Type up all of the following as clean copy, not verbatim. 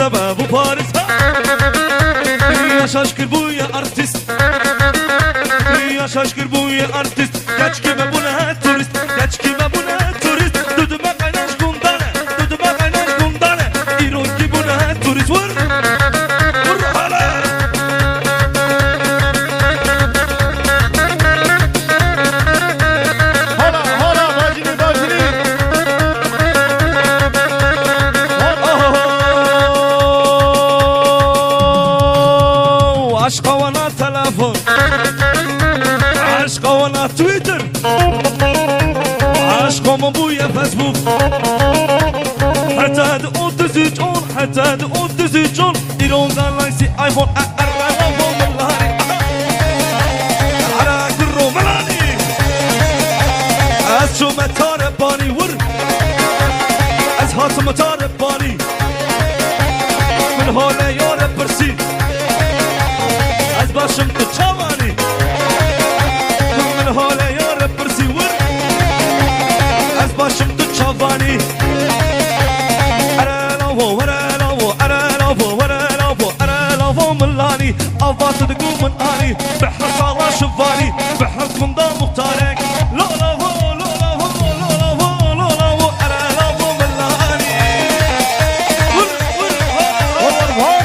سبب و پاریس یا شاشکر بوی ارتیست یا شاشکر بوی ارتیست گچ که ببونه توریست گچ که ببونه توریست دودما قیناش گندانه دودما قیناش گندانه ایرون که بونه توریست ور حالا عشق وانا تلفون عشق وانا تويتر عشق من بويا فيسبوك حتى هاد اوتزيجون حتى هاد اوتزيجون يرون جالاكسي ايفون ارغب والله على كرو ملاني از شو متار باني ور از هات متار باني من هاله يار برسي از باشم تو چوانی من حاله یار پرسی ور از باشم تو چوانی ارالافو ارالافو ارالافو ارالافو ارالافو ملانی آفات دقو من آنی بحر صالا شفانی بحر من دا مختارك لولافو لولافو لولافو لولافو ارالافو ملانی ور ور ور ور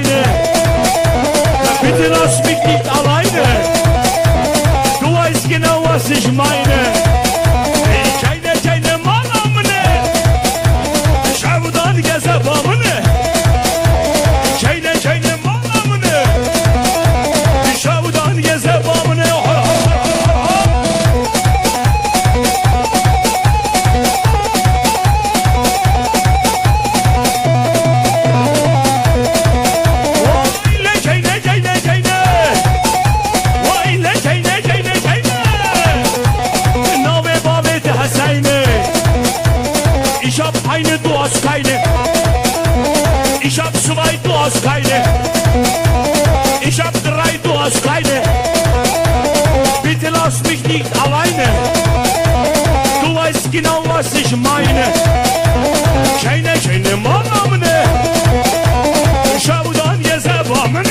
alleine. Bitte lass mich nicht alleine. Du weißt genau, was ich meine. Keine Manamne. Şavdan gezebamne. Keine Manamne. Şavdan gezebamne. Ich hab zwei, du hast keine. Ich hab drei, du hast keine. Bitte lass mich nicht alleine. Du weißt genau, was ich meine. Keine Manamne. Şavdan gezebamne.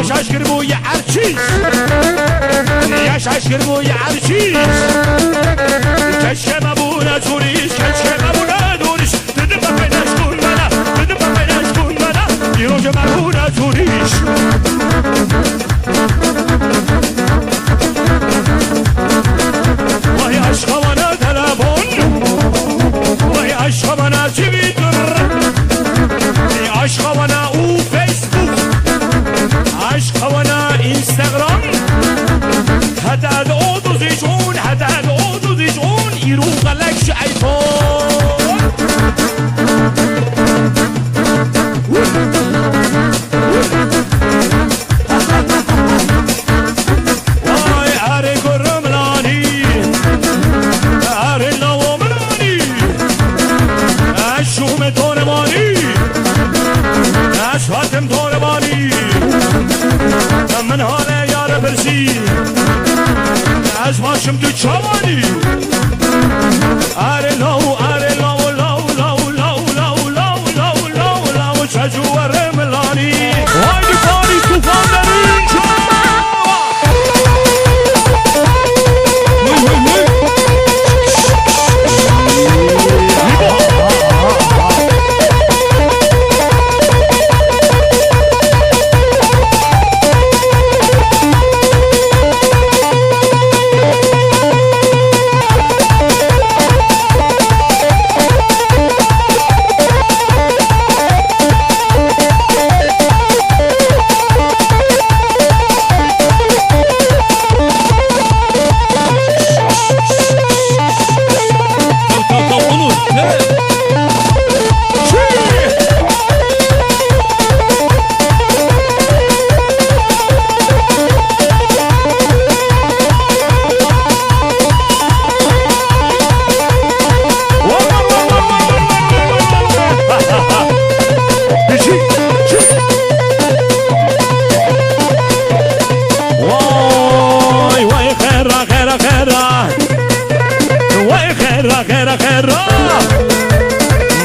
شاشكر بويا عرشيش يا شاشكر بويا عرشيش كشم ابونا توريش كشم ابونا دوريش تدبا بيناش كون منا تدبا بيناش كون منا يروج ابونا توريش وهي عشق وانا تلفون وهي عشق وانا تويتر عشق وانا وفيسبوك عشق وانا انستغرام حتى الأوضو زيجون حتى الأوضو زيجون يروغ لك شايفون واي عاري كرملاني عاري اللوملاني الشوم طولماني أشهاتم طولماني من حاله یار برسی از ماشم تو چوانی اري لو اري لو لو لو لو لو لو لو لو لو شجوار ملاني هاي باري طوفان درينجا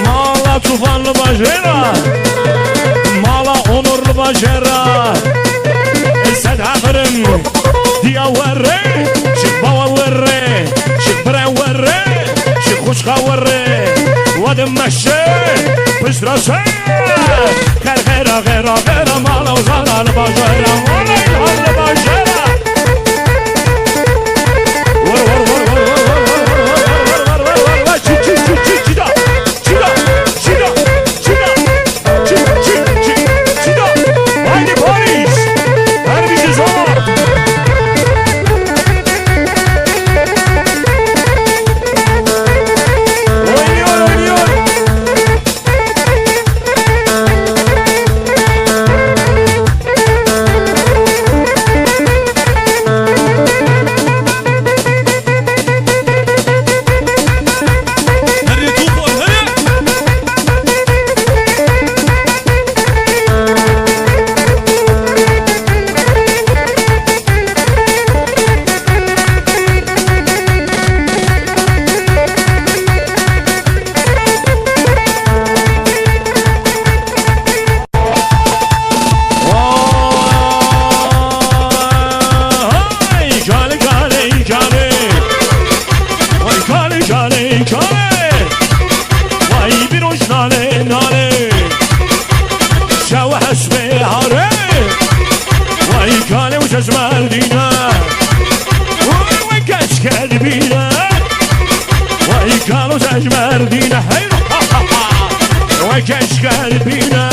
Mala tufanlı bajera Mala onurlu bajera Sen haberim Diya verre Şık bava verre Şık bre verre Şık kuşka verre Vadim meşe Pışrası Gera gera gera Mala uzanalı bajera Mala ilhanlı bajera Vur vur vur vur مردينا وكاش كالبينا وكانوا زاج مردينا وكاش كالبينا